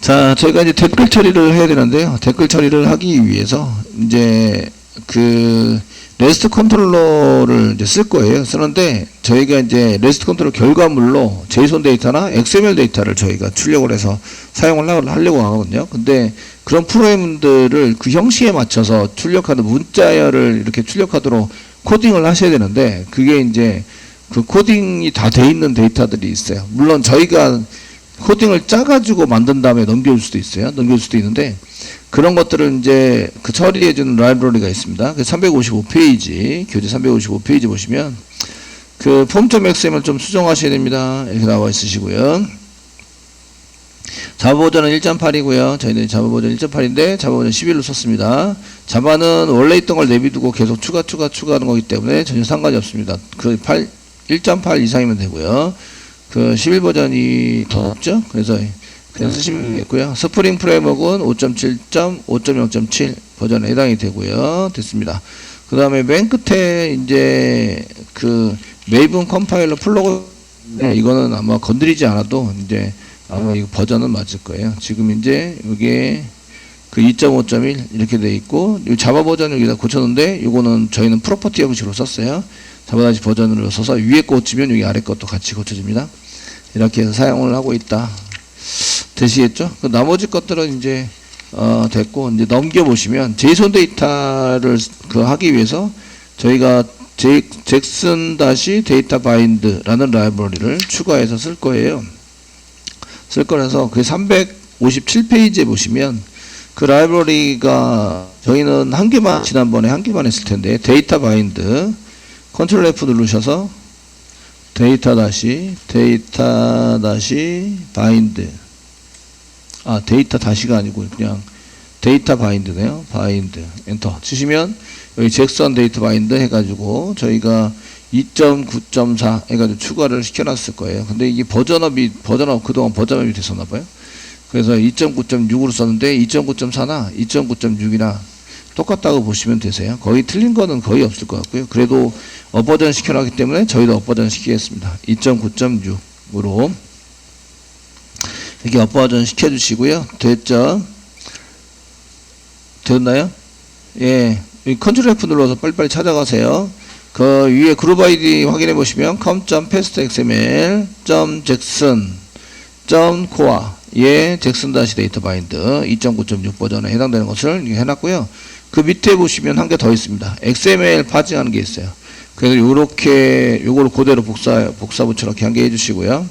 자, 저희가 이제 댓글 처리를 해야 되는데요. 댓글 처리를 하기 위해서 이제 그 레스트 컨트롤러를 이제 쓸 거예요. 쓰는데 저희가 이제 레스트 컨트롤러 결과물로 제이손 데이터나 XML 데이터를 저희가 출력을 해서 사용을 하려고 하거든요. 근데 그런 프로그램들을 그 형식에 맞춰서 출력하는 문자열을 이렇게 출력하도록 코딩을 하셔야 되는데, 그게 이제 그 코딩이 다 돼 있는 데이터들이 있어요. 물론 저희가 코딩을 짜가지고 만든 다음에 넘겨줄 수도 있어요. 넘겨줄 수도 있는데, 그런 것들은 이제 그 처리해주는 라이브러리가 있습니다. 그 355페이지, 교재 355페이지 보시면 그 폼.xml 좀 수정하셔야 됩니다. 이렇게 나와 있으시고요. 자바 버전은 1.8이고요. 저희는 자바 버전 1.8인데 자바 버전 11로 썼습니다. 자바는 원래 있던 걸 내비두고 계속 추가하는 거기 때문에 전혀 상관이 없습니다. 그 1.8 이상이면 되고요. 그 11 버전이 더 없죠? 그래서 그냥 쓰시면 되겠고요. 스프링 프레임워크는 5.7.5.0.7 버전에 해당이 되고요. 됐습니다. 그 다음에 맨 끝에 이제 그 메이븐 컴파일러 플러그, 이거는 아마 건드리지 않아도 이제 아마 이거 버전은 맞을 거예요. 지금 이제 이게 그 2.5.1 이렇게 돼 있고, 이 자바 버전 여기다 고쳤는데, 이거는 저희는 프로퍼티 형식으로 썼어요. 자바 다시 버전으로 써서 위에 거 고치면 여기 아래 것도 같이 고쳐집니다. 이렇게 해서 사용을 하고 있다. 되시겠죠? 그 나머지 것들은 이제 됐고, 이제 넘겨보시면 제이손 데이터를 그 하기 위해서 저희가 잭슨 다시 데이터 바인드라는 라이브러리를 추가해서 쓸 거예요. 쓸 거라서 그 357페이지에 보시면 그 라이브러리가 저희는 한 개만, 지난번에 한 개만 했을 텐데, 데이터 바인드 컨트롤 F 누르셔서 데이터 다시 바인드, 데이터 다시가 아니고 그냥 데이터 바인드네요. 바인드 엔터 치시면 여기 잭슨 데이터 바인드 해가지고 저희가 2.9.4 해가지고 추가를 시켜놨을 거예요. 근데 이게 버전업이 그동안 버전업이 됐었나봐요. 그래서 2.9.6으로 썼는데 2.9.4나 2.9.6이나 똑같다고 보시면 되세요. 거의 틀린 거는 거의 없을 것 같고요. 그래도 업버전 시켜놨기 때문에 저희도 업버전 시키겠습니다. 2.9.6으로 이렇게 업버전 시켜주시고요. 됐죠? 됐나요? 예, 컨트롤 F 눌러서 빨리빨리 찾아가세요. 그 위에 그룹 아이디 확인해 보시면 com.pastxml.jackson.core 예, 잭슨 다시 데이터 바인드 2.9.6 버전에 해당되는 것을 해놨고요. 그 밑에 보시면 한 개 더 있습니다. XML 파징하는 게 있어요. 그래서 요렇게 요걸 그대로 복사 붙여넣기 한 개 해주시고요.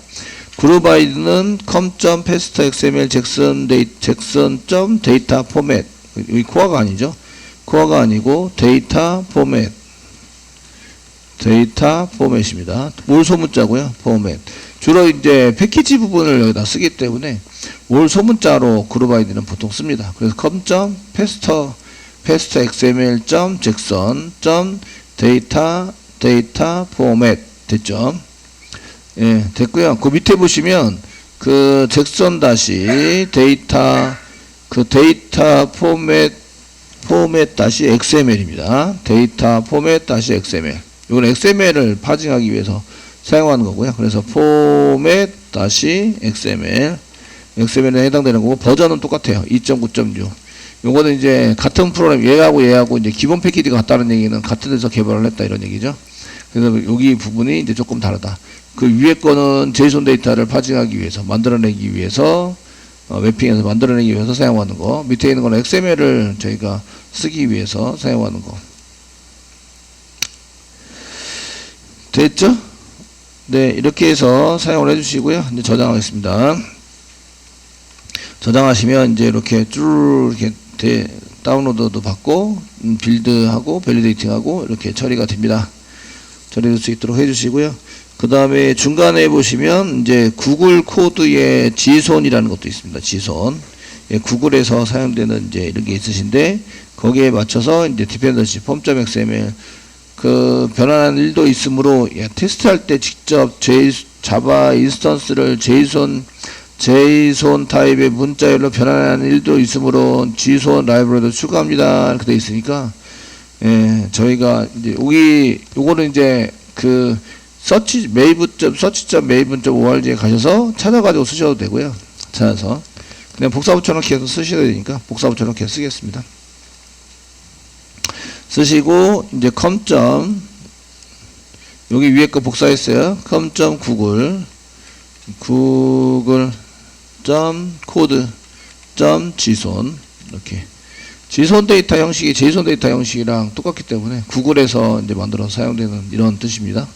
그룹 아이디는 com.pastxml jackson.data format, 여기 코어가 아니죠. 코어가 아니고 데이터 포맷입니다. 올 소문자고요. 포맷. 주로 이제 패키지 부분을 여기다 쓰기 때문에 올 소문자로 그룹 아이디는 보통 씁니다. 그래서 com.pastxml.jackson.data format 됐죠? 예, 됐고요. 그 밑에 보시면 그 잭슨 다시 데이터 포맷 다시 XML입니다. 데이터 포맷 다시 XML. 이건 XML을 파징하기 위해서 사용하는 거고요. 그래서 포맷 다시 XML에 해당되는 거고, 버전은 똑같아요. 2.9.6. 요거는 이제 같은 프로그램, 얘하고 이제 기본 패키지가 같다는 얘기는 같은 데서 개발을 했다 이런 얘기죠. 그래서 여기 부분이 이제 조금 다르다. 그 위에 거는 제이손 데이터를 파징하기 위해서, 만들어내기 위해서, 매핑해서 만들어내기 위해서 사용하는 거. 밑에 있는 거는 XML을 저희가 쓰기 위해서 사용하는 거. 됐죠? 네, 이렇게 해서 사용을 해주시고요. 이제 저장하겠습니다. 저장하시면 이제 이렇게 쭉 이렇게 다운로드도 받고, 빌드하고, 밸리데이팅하고 이렇게 처리가 됩니다. 처리될 수 있도록 해주시고요. 그 다음에 중간에 보시면 이제 구글 코드의 지손이라는 것도 있습니다. 지손. 예, 구글에서 사용되는 이제 이런 게 있으신데, 거기에 맞춰서 이제 디펜던시 폼.xml 그 변환하는 일도 있으므로, 예, 테스트할 때 직접 자바 인스턴스를 제이손 타입의 문자열로 변환하는 일도 있으므로 지손 라이브러리도 추가합니다. 이렇게 되어 있으니까, 예, 저희가 이제 요거는 이제 그 search.maven.org에 가셔서 찾아가지고 쓰셔도 되고요. 찾아서 그냥 복사 붙여넣기 해서 쓰셔야 되니까 복사 붙여넣기 해서 쓰겠습니다. 쓰시고 이제 컴. 여기 위에 거 복사했어요. google.code.json 이렇게 JSON 데이터 형식이 JSON 데이터 형식이랑 똑같기 때문에 구글에서 이제 만들어서 사용되는 이런 뜻입니다.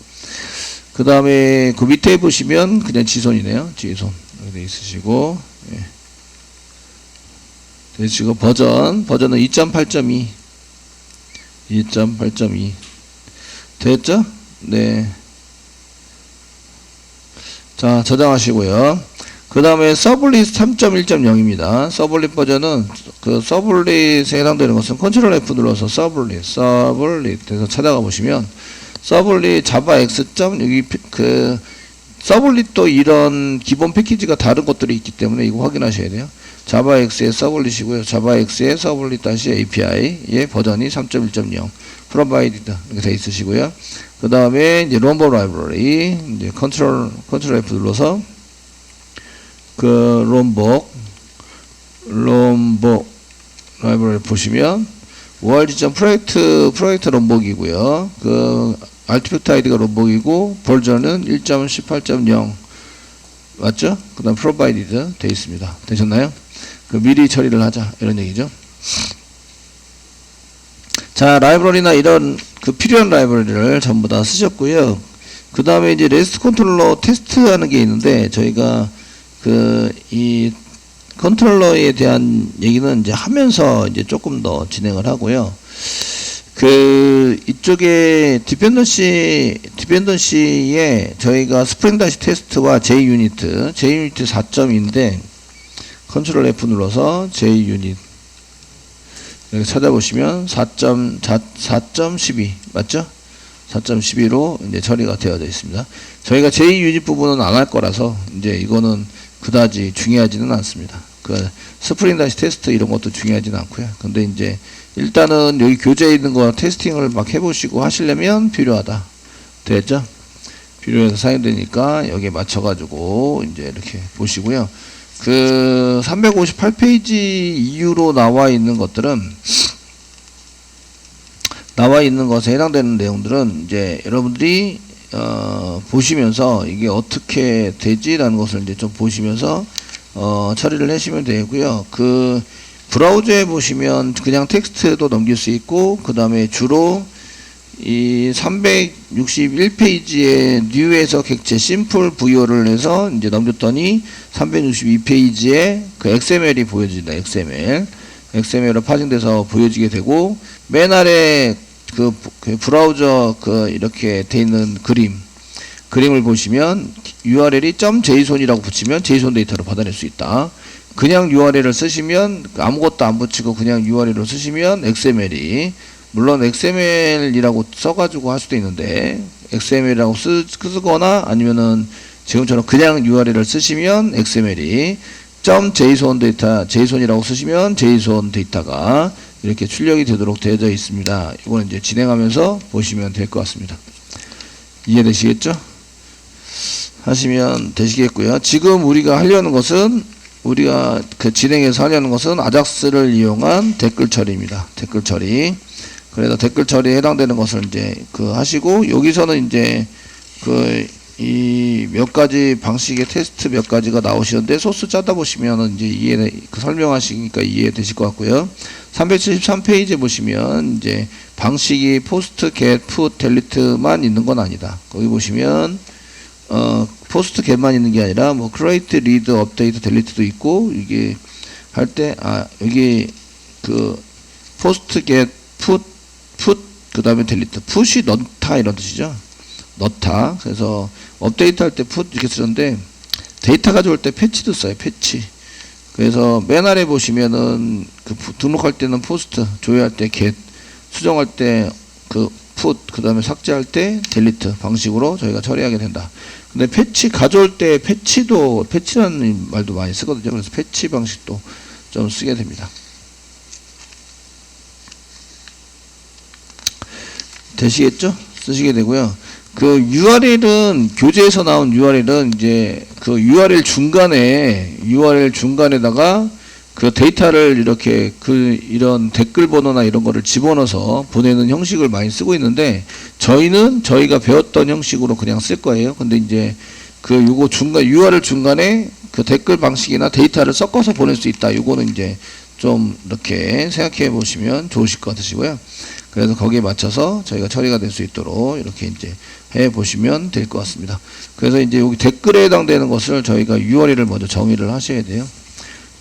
그 다음에 그 밑에 보시면 그냥 JSON이네요. JSON 여기 있으시고, 예. 되시고 버전은 2.8.2 됐죠? 네. 자, 저장하시고요. 그 다음에 서블릿 3.1.0입니다. 서블릿 버전은 그 서블릿에 해당되는 것은 컨트롤 F 눌러서 서블릿 해서 찾아가 보시면 서블릿 자바 X. 여기 그 서블릿도 이런 기본 패키지가 다른 것들이 있기 때문에 이거 확인하셔야 돼요. 자바 X의 서블릿이고요. 자바 X의 서블릿 API의 버전이 3.1.0 provided 이렇게 돼 있으시고요. 그 다음에 이제 롬버 라이브러리 이제 컨트롤 F 눌러서 그 롬복 라이브러리 보시면 ORG 프로젝트 롬복이고요. 그 아티팩트 아이디가 롬복이고 버전은 1.18.0 맞죠? 그 다음 provided 돼 있습니다. 되셨나요? 그 미리 처리를 하자 이런 얘기죠. 자, 라이브러리나 이런 그 필요한 라이브러리를 전부 다 쓰셨고요. 그 다음에 이제 레스트 컨트롤러 테스트하는 게 있는데 저희가 그 이 컨트롤러에 대한 얘기는 이제 하면서 이제 조금 더 진행을 하고요. 그 이쪽에 디펜던시에 저희가 스프링 다시 테스트와 JUnit 4.2인데 컨트롤 F 눌러서 JUnit 여기 찾아보시면 4.12 맞죠? 4.12로 이제 처리가 되어져 있습니다. 저희가 JUnit 부분은 안 할 거라서 이제 이거는 그다지 중요하지는 않습니다. 그 스프링 다시 테스트 이런 것도 중요하지는 않고요. 근데 이제 일단은 여기 교재에 있는 거 테스팅을 막 해보시고 하시려면 필요하다. 됐죠? 필요해서 사용되니까 여기에 맞춰가지고 이제 이렇게 보시고요. 그 358페이지 이후로 나와 있는 것에 해당되는 내용들은 이제 여러분들이 보시면서 이게 어떻게 되지라는 것을 이제 좀 보시면서 처리를 하시면 되고요. 그 브라우저에 보시면 그냥 텍스트도 넘길 수 있고 그 다음에 주로 이 361페이지에 뉴에서 객체 심플 VO를 해서 이제 넘겼더니 362페이지에 그 XML이 보여집니다. XML로 파생돼서 보여지게 되고 맨 아래 그 브라우저 그 이렇게 돼 있는 그림을 보시면 URL이 .json이라고 붙이면 JSON 데이터로 받아낼 수 있다. 그냥 URL을 쓰시면 아무것도 안 붙이고 그냥 URL로 쓰시면 XML이 물론 XML이라고 써가지고 할 수도 있는데 XML이라고 쓰거나 아니면은 지금처럼 그냥 URL을 쓰시면 XML이 .json 데이터 JSON이라고 쓰시면 JSON 데이터가 이렇게 출력이 되도록 되어져 있습니다. 이거는 이제 진행하면서 보시면 될 것 같습니다. 이해되시겠죠? 하시면 되시겠고요. 지금 우리가 하려는 것은 우리가 그 진행해서 하려는 것은 아작스를 이용한 댓글 처리입니다. 댓글 처리. 그래서 댓글 처리에 해당되는 것을 이제 그 하시고 여기서는 이제 그 이 몇 가지 방식의 테스트 몇 가지가 나오시는데 소스 짜다 보시면은 이제 설명하시니까 이해되실 것 같고요. 373페이지에 보시면 이제 방식이 포스트, get, put, delete만 있는 건 아니다. 거기 보시면 포스트, get만 있는 게 아니라 뭐 create, read, update, delete도 있고 이게 할 때 여기 그 post, get, put 그 다음에 delete, put이 넣다 이런 뜻이죠. 넣다. 그래서 업데이트 할 때 put 이렇게 쓰는데 데이터 가져올 때 패치도 써요. 패치. 그래서 맨 아래 보시면은 그 등록할 때는 포스트, 조회할 때 get, 수정할 때 그 put, 그 다음에 삭제할 때 delete 방식으로 저희가 처리하게 된다. 근데 패치 가져올 때 패치라는 말도 많이 쓰거든요. 그래서 패치 방식도 좀 쓰게 됩니다. 되시겠죠? 쓰시게 되고요. 그 URL은 교재에서 나온 URL은 이제 그 URL 중간에다가 그 데이터를 이렇게 이런 댓글 번호나 이런 거를 집어넣어서 보내는 형식을 많이 쓰고 있는데 저희는 저희가 배웠던 형식으로 그냥 쓸 거예요. 근데 이제 그 요거 URL 중간에 그 댓글 방식이나 데이터를 섞어서 보낼 수 있다. 요거는 이제 좀 이렇게 생각해 보시면 좋으실 것 같으시고요. 그래서 거기에 맞춰서 저희가 처리가 될 수 있도록 이렇게 이제 해 보시면 될 것 같습니다. 그래서 이제 여기 댓글에 해당되는 것을 저희가 URL을 먼저 정의를 하셔야 돼요.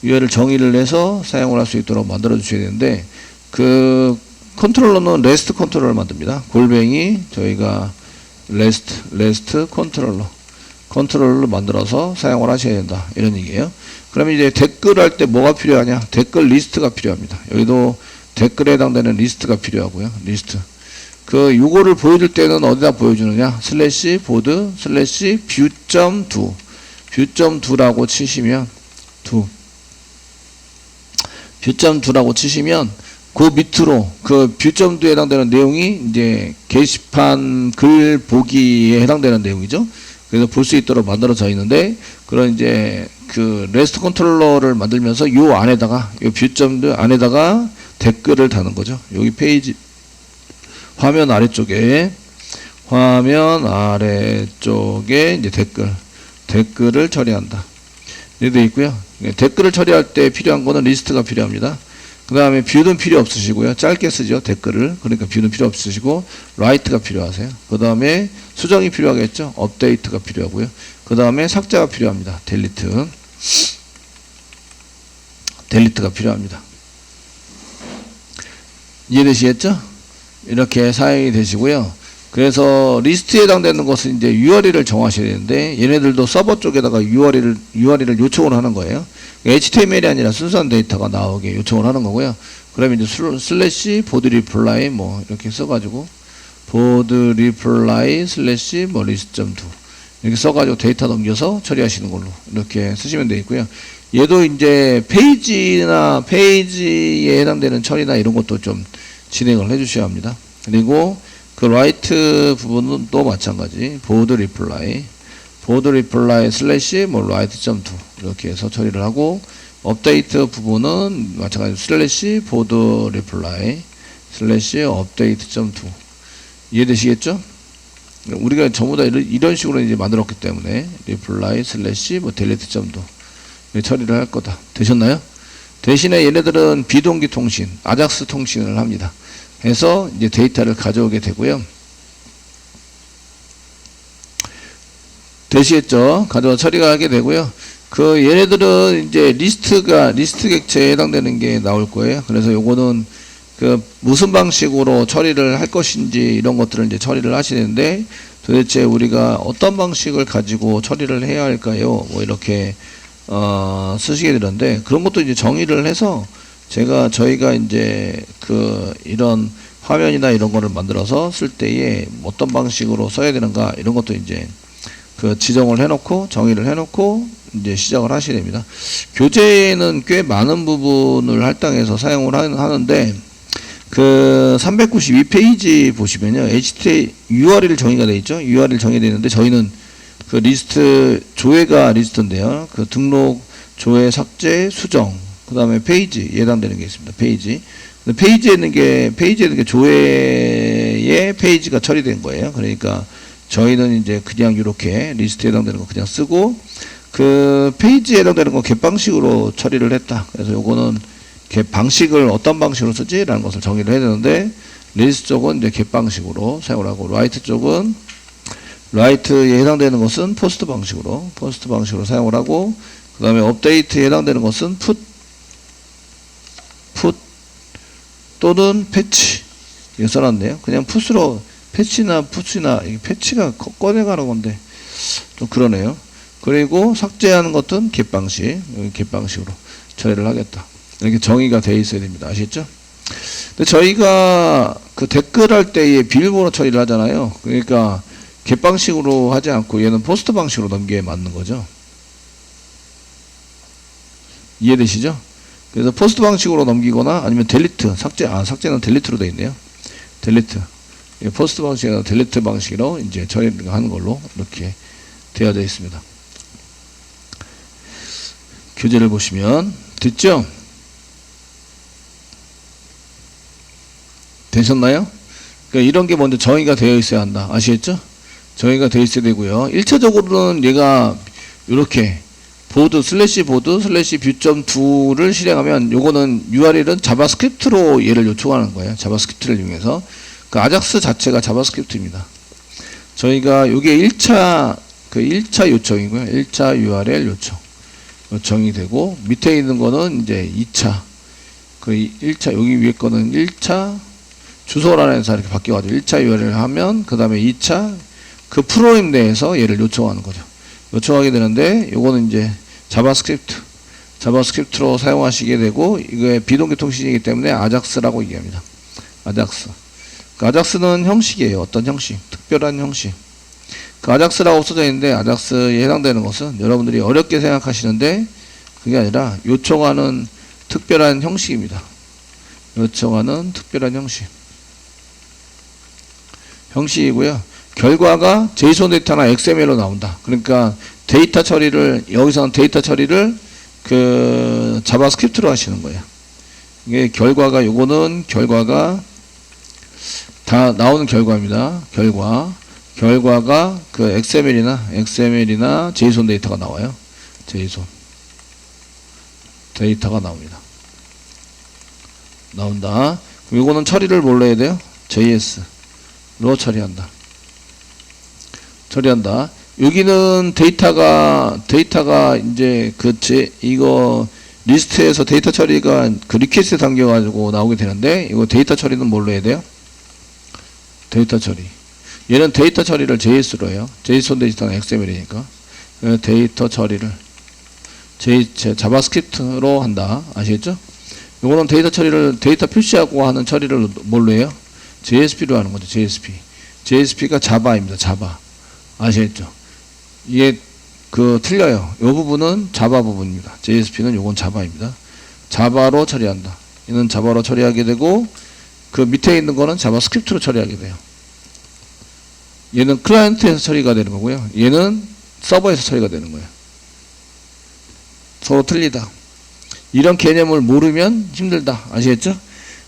URL 정의를 해서 사용을 할 수 있도록 만들어 주셔야 되는데 그 컨트롤러는 REST 컨트롤러를 만듭니다. 골뱅이 저희가 REST 컨트롤러를 만들어서 사용을 하셔야 된다. 이런 얘기예요. 그러면 이제 댓글 할 때 뭐가 필요하냐? 댓글 리스트가 필요합니다. 여기도 댓글에 해당되는 리스트가 필요하고요. 리스트. 요거를 보여줄 때는 어디다 보여주느냐? /보드 /view.do view.do라고 치시면 view.do라고 치시면 그 밑으로 그 view.do에 해당되는 내용이 이제 게시판 글 보기에 해당되는 내용이죠. 그래서 볼 수 있도록 만들어져 있는데 그런 이제 그 REST 컨트롤러를 만들면서 요 안에다가 요 view.do 안에다가 댓글을 다는 거죠. 여기 페이지 화면 아래쪽에 이제 댓글을 처리한다. 이렇게 되어 있고요. 댓글을 처리할 때 필요한 거는 리스트가 필요합니다. 그 다음에 뷰는 필요 없으시고요. 짧게 쓰죠. 댓글을. 그러니까 뷰는 필요 없으시고 라이트가 필요하세요. 그 다음에 수정이 필요하겠죠. 업데이트가 필요하고요. 그 다음에 삭제가 필요합니다. 델리트가 필요합니다. 이해되시겠죠? 이렇게 사용이 되시고요. 그래서 리스트에 해당되는 것은 이제 URL을 정하셔야 되는데 얘네들도 서버 쪽에다가 URL을 요청을 하는 거예요. HTML이 아니라 순수한 데이터가 나오게 요청을 하는 거고요. 그러면 이제 /boardreply 뭐 이렇게 써가지고 boardreply /list.do 이렇게 써가지고 데이터 넘겨서 처리하시는 걸로 이렇게 쓰시면 되겠고요. 얘도 이제 페이지에 해당되는 처리나 이런 것도 좀 진행을 해주셔야 합니다. 그리고 그 라이트 부분은 또 마찬가지 보드 리플라이 /write.do 이렇게 해서 처리를 하고 업데이트 부분은 마찬가지 /board reply /update.do 이해되시겠죠? 우리가 전부 다 이런 식으로 이제 만들었기 때문에 reply /delete.do 처리를 할 거다. 되셨나요? 대신에 얘네들은 비동기 통신, 아작스 통신을 합니다. 해서 이제 데이터를 가져오게 되고요. 되시겠죠? 가져와 처리가 하게 되고요. 그 얘네들은 이제 리스트 객체에 해당되는 게 나올 거예요. 그래서 요거는 그 무슨 방식으로 처리를 할 것인지 이런 것들을 이제 처리를 하시는데 도대체 우리가 어떤 방식을 가지고 처리를 해야 할까요? 뭐 이렇게 쓰시게 되는데 그런 것도 이제 정의를 해서 저희가 이제 이런 화면이나 이런 거를 만들어서 쓸 때에 어떤 방식으로 써야 되는가 이런 것도 이제 지정을 해놓고 정의를 해놓고 이제 시작을 하셔야 됩니다. 교재에는 꽤 많은 부분을 할당해서 사용을 하는데 392페이지 보시면요. HTML URL 정의가 되어 있죠. URL 정의되어 있는데 저희는 그 리스트 조회가 리스트인데요. 그 등록, 조회, 삭제, 수정, 그 다음에 페이지 해당되는 게 있습니다. 페이지에 있는 게 조회의 페이지가 처리된 거예요. 그러니까 저희는 이제 그냥 이렇게 리스트에 해당되는 거 그냥 쓰고 그 페이지에 해당되는 거 겟방식으로 처리를 했다. 그래서 요거는 방식을 어떤 방식으로 쓰지라는 것을 정의를 해야 되는데 리스트 쪽은 이제 겟방식으로 사용을 하고 라이트에 해당되는 것은 포스트 방식으로 사용을 하고 그 다음에 업데이트에 해당되는 것은 풋 또는 패치 이거 써놨네요. 그냥 풋으로 패치나 패치가 꺼내가는 건데 좀 그러네요. 그리고 삭제하는 것은 겟방식으로 처리를 하겠다. 이렇게 정의가 되어 있어야 됩니다. 아시겠죠? 근데 저희가 그 댓글 할 때에 비밀번호 처리를 하잖아요. 그러니까 겟방식으로 하지 않고 얘는 포스트 방식으로 넘기에 맞는 거죠. 이해되시죠? 그래서 포스트 방식으로 넘기거나 아니면 델리트, 삭제는 델리트로 되어 있네요. 델리트. 포스트 방식이나 델리트 방식으로 이제 처리를 하는 걸로 이렇게 되어져 있습니다. 교재를 보시면 됐죠? 되셨나요? 그러니까 이런 게 먼저 정의가 되어 있어야 한다. 아시겠죠? 정의가 되어 있어야 되고요. 1차적으로는 얘가 이렇게 보드 슬래시 뷰.2를 실행하면 요거는 URL은 자바스크립트로 얘를 요청하는 거예요. 자바스크립트를 이용해서. 그 아작스 자체가 자바스크립트입니다. 저희가 요게 1차 요청이고요. 1차 URL 요청이 되고, 밑에 있는 거는 이제 2차. 그 1차, 여기 위에 거는 1차 주소란에서 이렇게 바뀌어가지고 1차 URL 하면, 그 다음에 2차 그 프로그램 내에서 얘를 요청하는 거죠. 요청하게 되는데, 요거는 이제 자바스크립트로 사용하시게 되고, 이게 비동기 통신이기 때문에 아작스라고 얘기합니다. 아작스. 그 아작스는 형식이에요. 어떤 형식? 특별한 형식. 그 아작스라고 써져 있는데, 아작스에 해당되는 것은 여러분들이 어렵게 생각하시는데, 그게 아니라 요청하는 특별한 형식입니다. 요청하는 특별한 형식이고요. 결과가 JSON 데이터나 XML로 나온다. 그러니까 데이터 처리를, 여기서는 데이터 처리를 그 자바스크립트로 하시는 거예요. 이게 결과가, 요거는 결과가 다 나오는 결과입니다. 결과가 그 XML이나 JSON 데이터가 나와요. JSON 데이터가 나온다. 그럼 이거는 처리를 뭘로 해야 돼요? JS로 처리한다. 여기는 데이터가 이제 이거 리스트에서 데이터 처리가 그 리퀘스트에 담겨가지고 나오게 되는데, 이거 데이터 처리는 뭘로 해야 돼요? 데이터 처리. 얘는 데이터 처리를 JS로 해요. JSON 데이터는 XML이니까. 데이터 처리를 자바스크립트로 한다. 아시겠죠? 요거는 데이터 처리를, 데이터 표시하고 하는 처리를 뭘로 해요? JSP로 하는 거죠. JSP가 자바입니다. 자바. 아시겠죠? 이게 틀려요. 요 부분은 자바 부분입니다. JSP는 요건 자바입니다. 자바로 처리한다. 얘는 자바로 처리하게 되고, 그 밑에 있는 거는 자바스크립트로 처리하게 돼요. 얘는 클라이언트에서 처리가 되는 거고요. 얘는 서버에서 처리가 되는 거예요. 서로 틀리다. 이런 개념을 모르면 힘들다. 아시겠죠?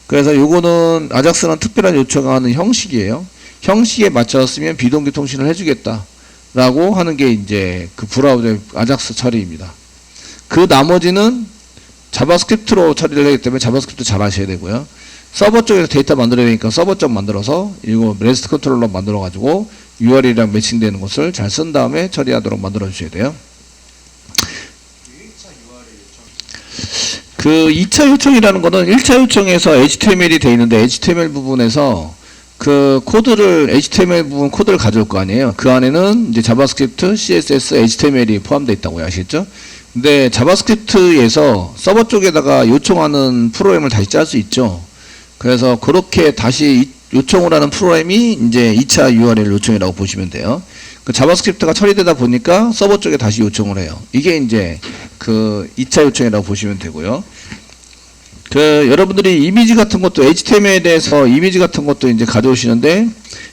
그래서 요거는 아작스는 특별한 요청하는 형식이에요. 형식에 맞춰서 쓰면 비동기 통신을 해주겠다 라고 하는 게 이제 그 브라우저의 아작스 처리입니다. 그 나머지는 자바스크립트로 처리를 하기 때문에 자바스크립트 잘 하셔야 되고요. 서버 쪽에서 데이터 만들어야 되니까 서버 쪽 만들어서 이거 REST 컨트롤러 만들어 가지고 URL이랑 매칭되는 것을 잘 쓴 다음에 처리하도록 만들어 주셔야 돼요. 그 2차 요청이라는 거는 1차 요청에서 HTML이 되어 있는데, HTML 부분에서 그 코드를, HTML 부분 코드를 가져올 거 아니에요. 그 안에는 이제 자바스크립트, CSS, HTML이 포함되어 있다고 아시겠죠? 근데 자바스크립트에서 서버 쪽에다가 요청하는 프로그램을 다시 짤 수 있죠. 그래서 그렇게 다시 요청을 하는 프로그램이 이제 2차 URL 요청이라고 보시면 돼요. 그 자바스크립트가 처리되다 보니까 서버 쪽에 다시 요청을 해요. 이게 이제 그 2차 요청이라고 보시면 되고요. 여러분들이 이미지 같은 것도 HTML에서 이미지 같은 것도 이제 가져오시는데,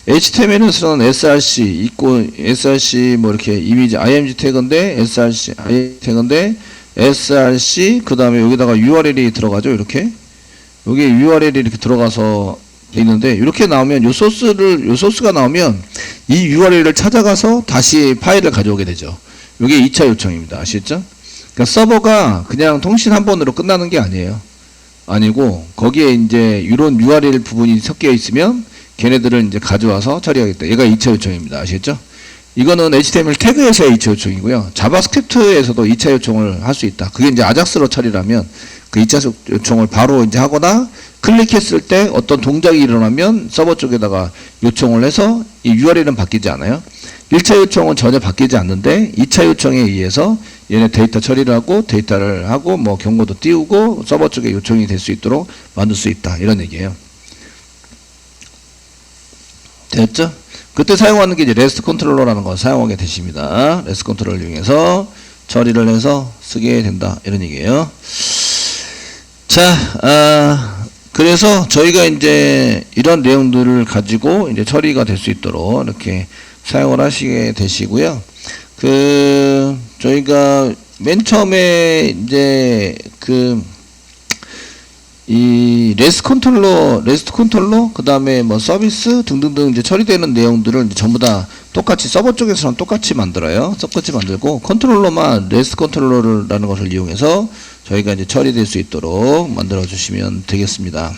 HTML에서는 src 있고, src 뭐 이렇게 이미지 img 태그인데, src 태그인데, src 그 다음에 여기다가 URL이 들어가죠. 이렇게 여기 URL이 이렇게 들어가서 있는데, 이렇게 나오면 요 소스가 나오면 이 URL을 찾아가서 다시 파일을 가져오게 되죠. 이게 2차 요청입니다. 아시겠죠? 그러니까 서버가 그냥 통신 한 번으로 끝나는 게 아니고, 거기에 이제 이런 URL 부분이 섞여 있으면 걔네들을 이제 가져와서 처리하겠다. 얘가 2차 요청입니다. 아시겠죠? 이거는 HTML 태그에서의 2차 요청이고요. 자바스크립트에서도 2차 요청을 할 수 있다. 그게 이제 아작스로 처리라면 그 2차 요청을 바로 이제 하거나, 클릭했을 때 어떤 동작이 일어나면 서버 쪽에다가 요청을 해서 이 URL은 바뀌지 않아요. 1차 요청은 전혀 바뀌지 않는데 2차 요청에 의해서 얘네 데이터 처리를 하고, 데이터를 하고, 뭐 경고도 띄우고 서버 쪽에 요청이 될 수 있도록 만들 수 있다. 이런 얘기예요. 됐죠? 그때 사용하는 게 이제 REST 컨트롤러라는 걸 사용하게 되십니다. REST 컨트롤러를 이용해서 처리를 해서 쓰게 된다. 이런 얘기예요. 자, 그래서 저희가 이제 이런 내용들을 가지고 이제 처리가 될 수 있도록 이렇게 사용을 하시게 되시고요. 저희가 맨 처음에 이제 이 레스트 컨트롤러, 그 다음에 뭐 서비스 등등등 이제 처리되는 내용들을 이제 전부 다 똑같이 서버 쪽에서는 똑같이 만들어요. 똑같이 만들고 컨트롤러만 레스트 컨트롤러라는 것을 이용해서 저희가 이제 처리될 수 있도록 만들어 주시면 되겠습니다.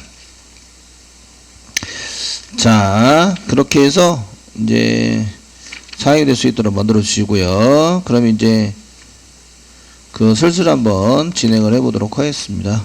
자, 그렇게 해서 이제 사용이 될 수 있도록 만들어 주시고요. 그럼 이제 슬슬 한번 진행을 해 보도록 하겠습니다.